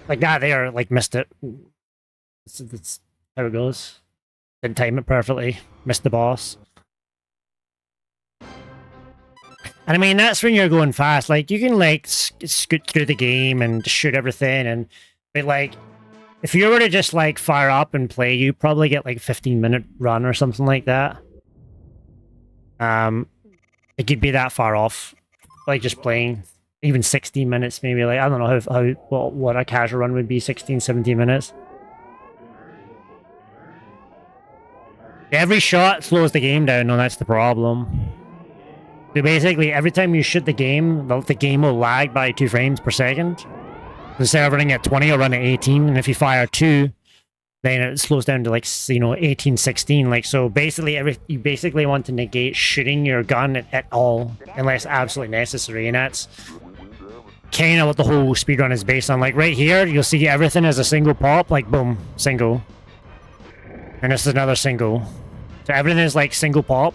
Like that there, like missed it. That's how it goes. Didn't time it perfectly. Missed the boss. And I mean, that's when you're going fast. Like, you can, like, scoot through the game and shoot everything. But, like, if you were to just, like, fire up and play, you probably get, like, 15-minute run or something like that. It could be that far off. Like, just playing. Even 16 minutes, maybe. Like, I don't know what a casual run would be. 16, 17 minutes. Every shot slows the game down, and that's the problem. So basically, every time you shoot the game will lag by 2 frames per second. Instead of running at 20, it'll run at 18, and if you fire 2, then it slows down to, like, 18, 16. Like, so basically, you basically want to negate shooting your gun at all, unless absolutely necessary, and that's kind of what the whole speedrun is based on. Like, right here, you'll see everything as a single pop, like, boom, single. And this is another single. So everything is, like, single pop.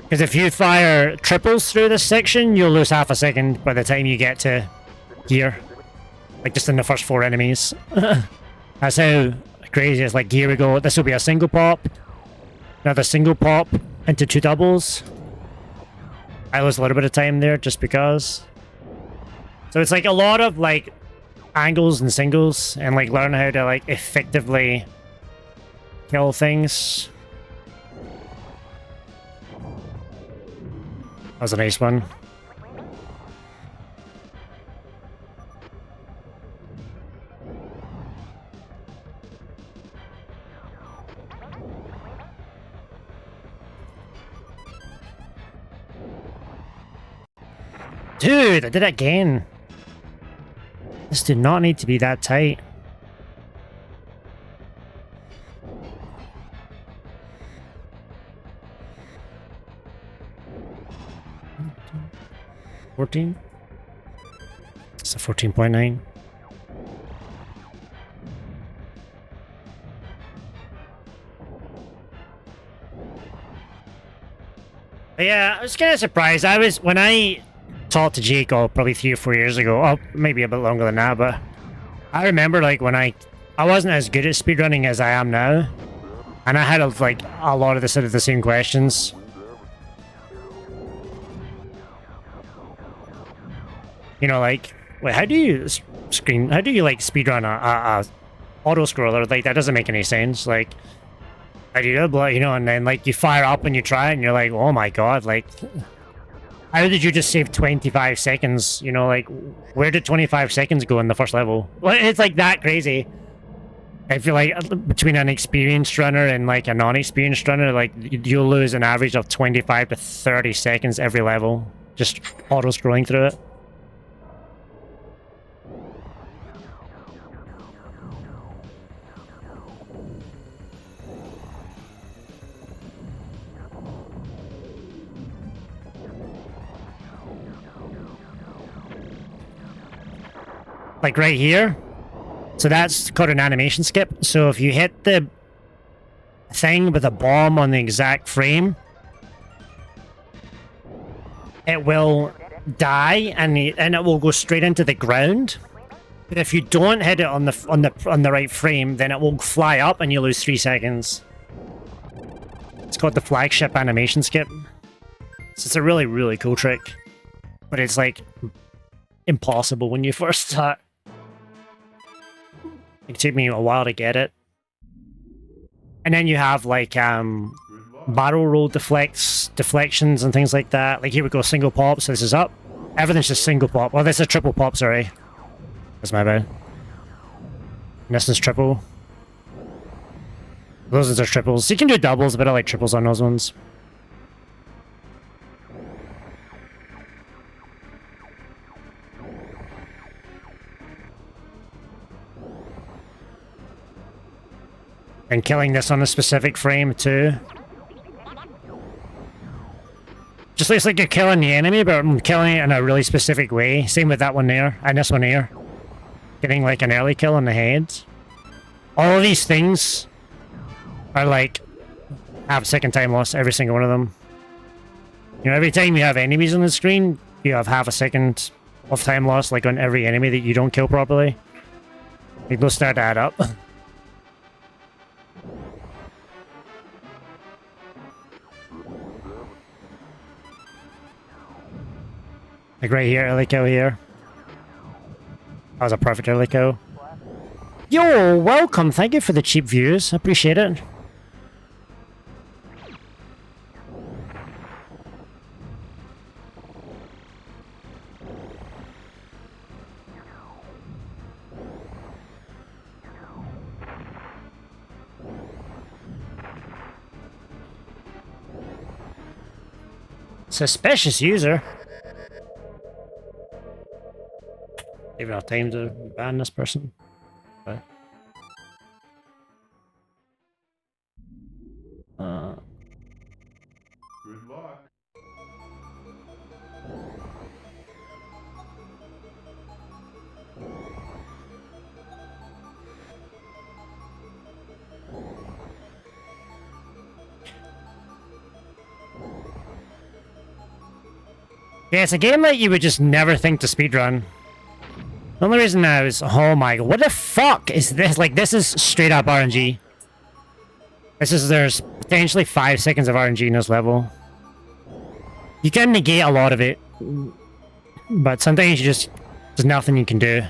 Because if you fire triples through this section, you'll lose half a second by the time you get to here. Like, just in the first 4 enemies. That's how crazy it's. Like, here we go. This will be a single pop. Another single pop into 2 doubles. I lose a little bit of time there just because. So it's, like, a lot of, like, angles and singles. And, like, learn how to, like, effectively kill things. That was a nice one. Dude, I did it again. This did not need to be that tight. $14? It's a 14.9. Yeah, I was kind of surprised. When I talked to Jake, probably 3 or 4 years ago, or maybe a bit longer than that, but I remember, like, when I wasn't as good at speedrunning as I am now, and I had, like, a lot of the sort of the same questions. You know, like, wait, how do you like speedrun a auto scroller? Like, that doesn't make any sense. Like, how do you do it? You know, and then, like, you fire up and you try it and you're like, oh my god, like, how did you just save 25 seconds? You know, like, where did 25 seconds go in the first level? Well, it's, like, that crazy. I feel like between an experienced runner and, like, a non-experienced runner, like, you'll lose an average of 25 to 30 seconds every level, just auto-scrolling through it. Like right here. So that's called an animation skip. So if you hit the thing with a bomb on the exact frame, it will die and it will go straight into the ground. But if you don't hit it on the right frame, then it will fly up and you lose 3 seconds. It's called the flagship animation skip. So it's a really, really cool trick. But it's like impossible when you first start. It took me a while to get it. And then you have like barrel roll deflections and things like that. Like here we go, single pop, so this is up. Everything's just single pop. Oh, this is a triple pop, sorry. That's my bad. And this is triple. Those are triples. You can do doubles, but I like triples on those ones. And killing this on a specific frame too. Just looks like you're killing the enemy, but I'm killing it in a really specific way. Same with that one there, and this one here. Getting like an early kill on the head. All of these things are like half second time loss, every single one of them. You know, every time you have enemies on the screen, you have half a second of time lost, like on every enemy that you don't kill properly. Like those start to add up. Like right here, early kill here. That was a perfect early kill. Yo, welcome. Thank you for the cheap views. Appreciate it. Suspicious user. Even have time to ban this person. Okay. Good luck. Yeah, it's a game that you would just never think to speedrun. The only reason now is, oh my god, what the fuck is this? Like, this is straight up RNG. There's potentially 5 seconds of RNG in this level. You can negate a lot of it, but sometimes there's nothing you can do.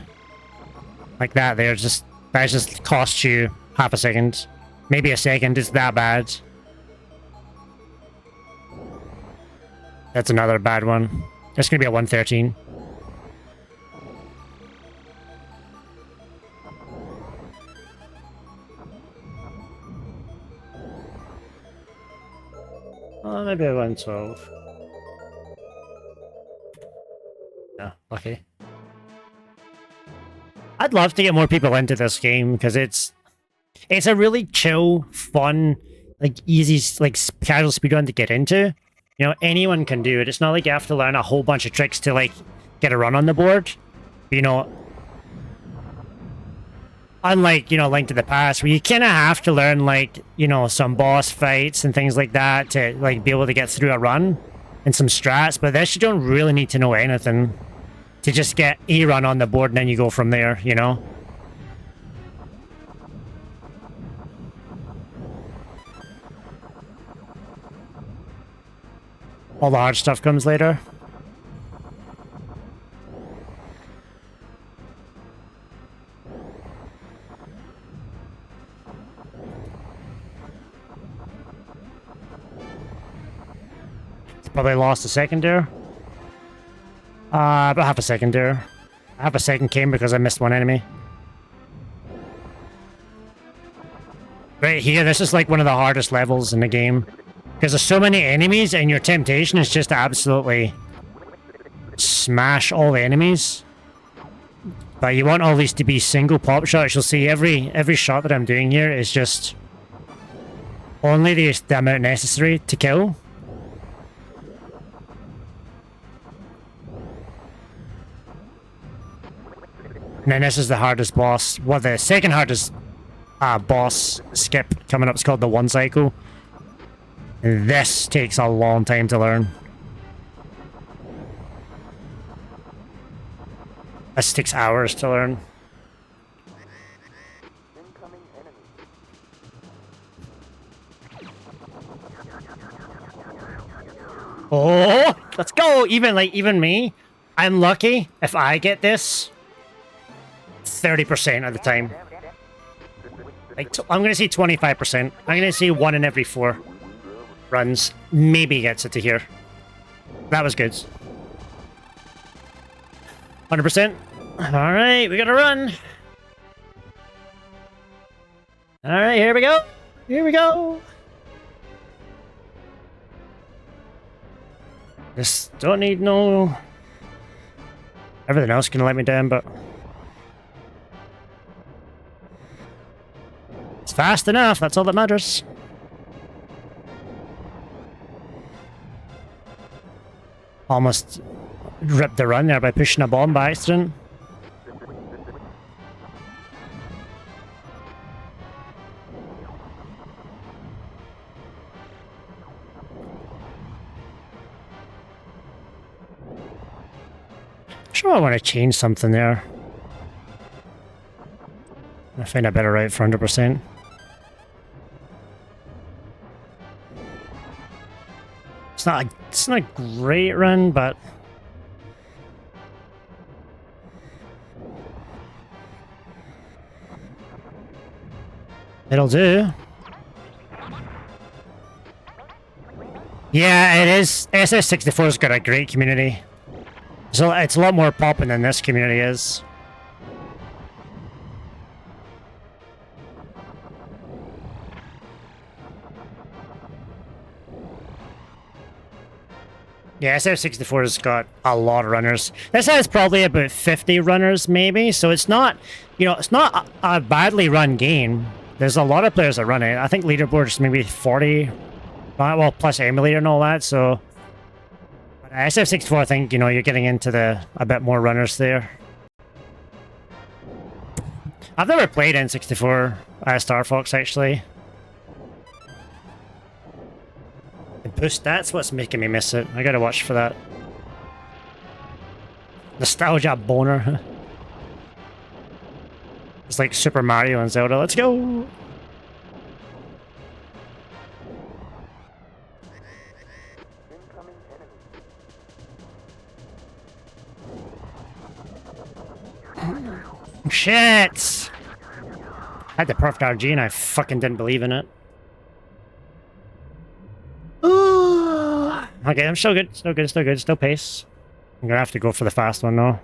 Like that that just costs you half a second. Maybe a second, it's that bad. That's another bad one. It's gonna be a 113. Oh, maybe a 112. Yeah, lucky. I'd love to get more people into this game because it's a really chill, fun, like easy, like casual speedrun to get into. You know, anyone can do it. It's not like you have to learn a whole bunch of tricks to like get a run on the board. You know, unlike, you know, Link to the Past, where you kind of have to learn like, you know, some boss fights and things like that to like be able to get through a run and some strats. But this, you don't really need to know anything to just get a run on the board and then you go from there, you know? All the hard stuff comes later. Probably lost a second there. About half a second there. Half a second came because I missed one enemy. Right here, this is like one of the hardest levels in the game. Because there's so many enemies and your temptation is just to absolutely smash all the enemies. But you want all these to be single pop shots. You'll see every shot that I'm doing here is just only the amount necessary to kill. And then this is the hardest boss. Well, the second hardest boss skip coming up is called the One Cycle. And this takes a long time to learn. This takes hours to learn. Oh, let's go! Even me, I'm lucky if I get this 30% of the time. Like, I'm gonna say 25%. I'm gonna say 1 in every 4 runs maybe gets it to here. That was good. 100%. Alright, we gotta run. Alright, here we go. Here we go. Just don't need no... Everything else can let me down, but... It's fast enough, that's all that matters. Almost ripped the run there by pushing a bomb by accident. I want to change something there. I find a better route for 100%. It's not a great run, but it'll do. Yeah, it is. SS64's got a great community. So it's a lot more popping than this community is. Yeah, SF64's got a lot of runners. This has probably about 50 runners, maybe. So it's not, you know, it's not a badly run game. There's a lot of players that run it. I think leaderboard's maybe 40, well, plus emulator and all that. So SF64, I think, you know, you're getting into a bit more runners there. I've never played N64 StarFox, actually. The boost, that's what's making me miss it. I gotta watch for that. Nostalgia boner. It's like Super Mario and Zelda. Let's go! Shit! I had the perfect RG and I fucking didn't believe in it. Okay, I'm still good, still good, still good, still pace. I'm gonna have to go for the fast one though.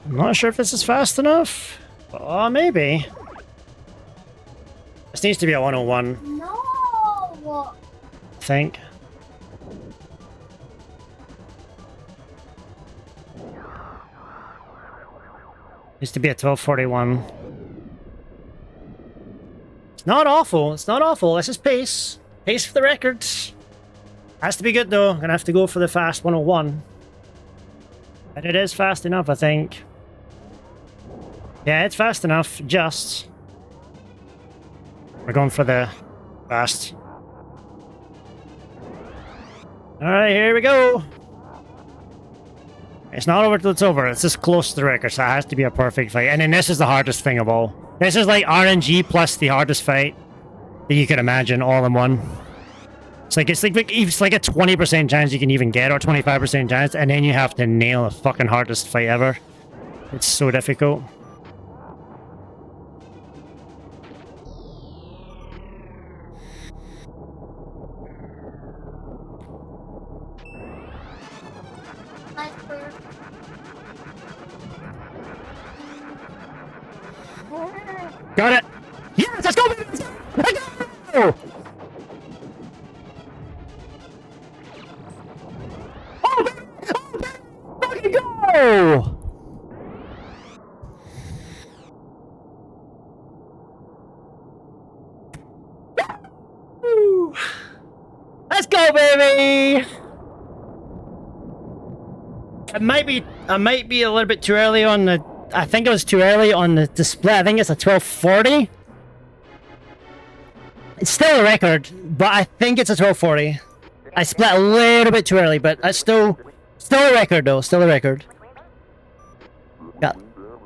I'm not sure if this is fast enough. Oh, maybe. This needs to be a 101. No. I think. Needs to be a 1241. It's not awful. It's not awful. This is pace. Pace for the records. Has to be good though. I'm gonna have to go for the fast 101. But it is fast enough, I think. Yeah, it's fast enough, just. We're going for the fast. Alright, here we go. It's not over till it's over. It's just close to the record, so it has to be a perfect fight. And then this is the hardest thing of all. This is like RNG plus the hardest fight that you could imagine all in one. It's like a 20% chance you can even get, or 25% chance, and then you have to nail the fucking hardest fight ever. It's so difficult. Got it! Yes, let's go! Let's go! Let's go! Oh, baby! Oh, baby! Fucking go! Woo! Let's go, baby! I might be a little bit too early on the. I think it was too early on the display. I think it's a 1240. It's still a record, but I think it's a 1240. I split a little bit too early, but that's still a record though. Still a record. Yeah,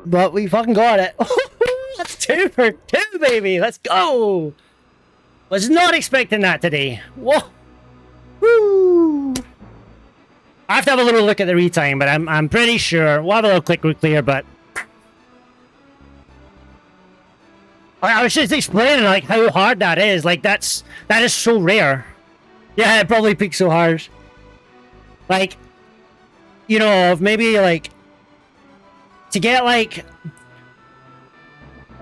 but we fucking got it. That's 2 for 2, baby. Let's go. Was not expecting that today. Whoa. Woo. I have to have a little look at the retime, but I'm pretty sure we'll have a little quick look here, but. I was just explaining like how hard that is. Like that is so rare. Yeah, it probably peaks so hard. Like, you know, maybe like to get like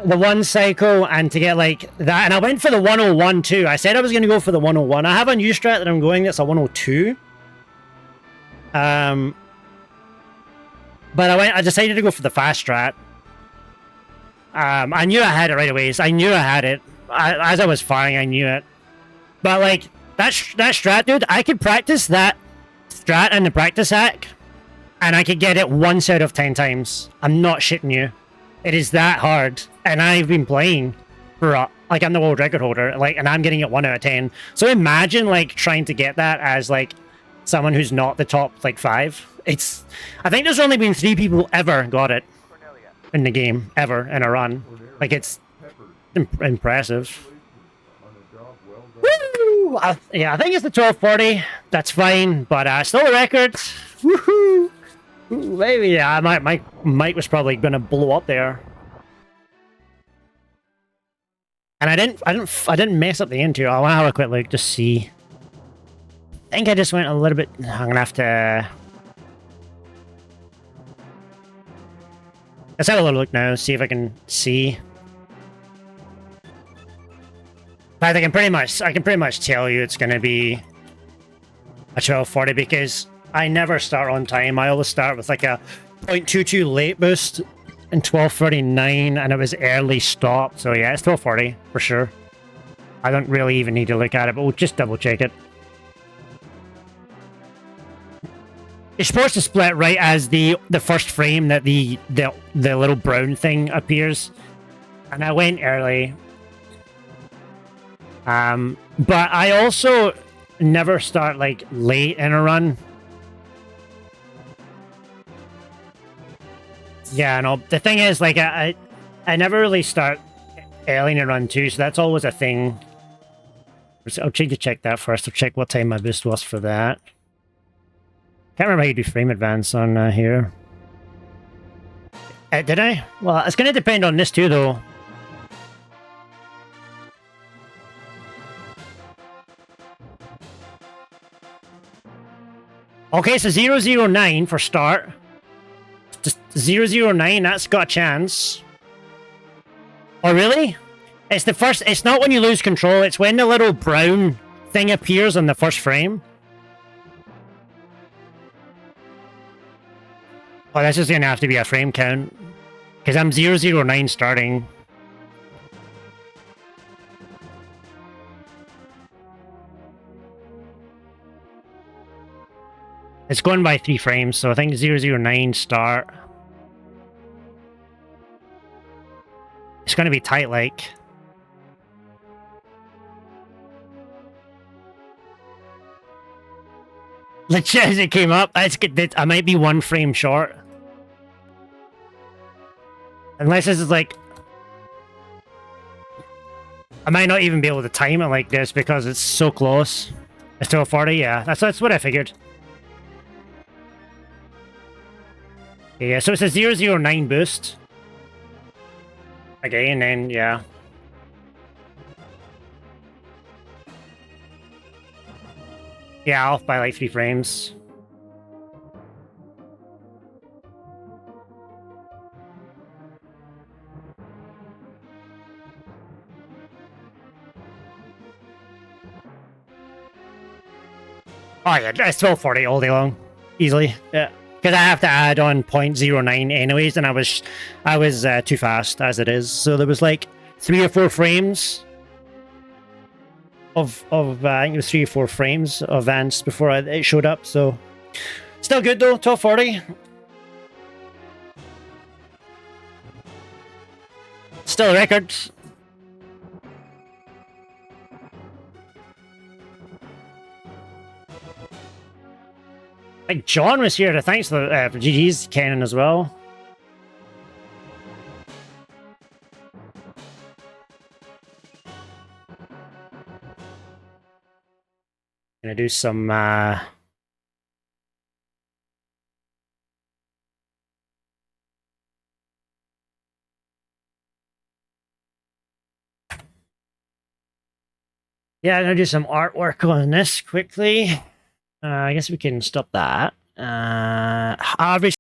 the one cycle and to get like that. And I went for the 101 too. I said I was going to go for the 101. I have a new strat that I'm going that's a 102. But I decided to go for the fast strat. I knew I had it right away. So I knew I had it. As I was firing, I knew it. But like that strat, dude, I could practice that strat in the practice hack, and I could get it once out of 10 times. I'm not shitting you. It is that hard, and I've been playing for like I'm the world record holder, like, and I'm getting it 1 out of 10. So imagine like trying to get that as like someone who's not the top like 5. It's, I think there's only been 3 people ever got it in the game ever in a run. Like it's impressive. Woo! Yeah, I think it's the 1240. That's fine, but still a record. Woohoo! Maybe yeah, my mic was probably gonna blow up there. And I didn't mess up the intro. I want to have a quick look, just see. I think I just went a little bit. I'm gonna have to. Let's have a little look now. See if I can see. But I can pretty much tell you it's gonna be a 1240 because I never start on time. I always start with like a 0.22 late boost. In 1239, and it was early stop, so yeah, it's 1240 for sure. I don't really even need to look at it, but we'll just double check it. It's supposed to split right as the first frame that the little brown thing appears, and I went early. But I also never start like late in a run. Yeah, no, the thing is, like, I never really start early in a run too, so that's always a thing. I'll try to check that first. I'll check what time my boost was for that. Can't remember how you do frame advance on here. Did I? Well, it's going to depend on this too, though. Okay, so 009 for start. Just 009, that's got a chance. Oh, really? It's the first... It's not when you lose control, it's when the little brown thing appears on the first frame. Oh, this is going to have to be a frame count. Because I'm 009 starting. It's going by 3 frames, so I think 009 start. It's going to be tight, like. Legit as it came up, I might be 1 frame short. Unless this is like... I might not even be able to time it like this because it's so close. It's still 40, yeah. That's what I figured. Yeah, so it's a 009 boost. Okay, and then, yeah. Yeah, off by like 3 frames. Oh yeah, it's 1240 all day long. Easily, yeah. Because I have to add on 0.09 anyways, and I was too fast as it is. So there was like 3 or 4 frames of I think it was 3 or 4 frames of advance before it showed up. So still good though, 1240. Still a record. Like John was here. Thanks for GG's Kenan as well. Gonna do some yeah, I'm gonna do some artwork on this quickly. I guess we can stop that. Average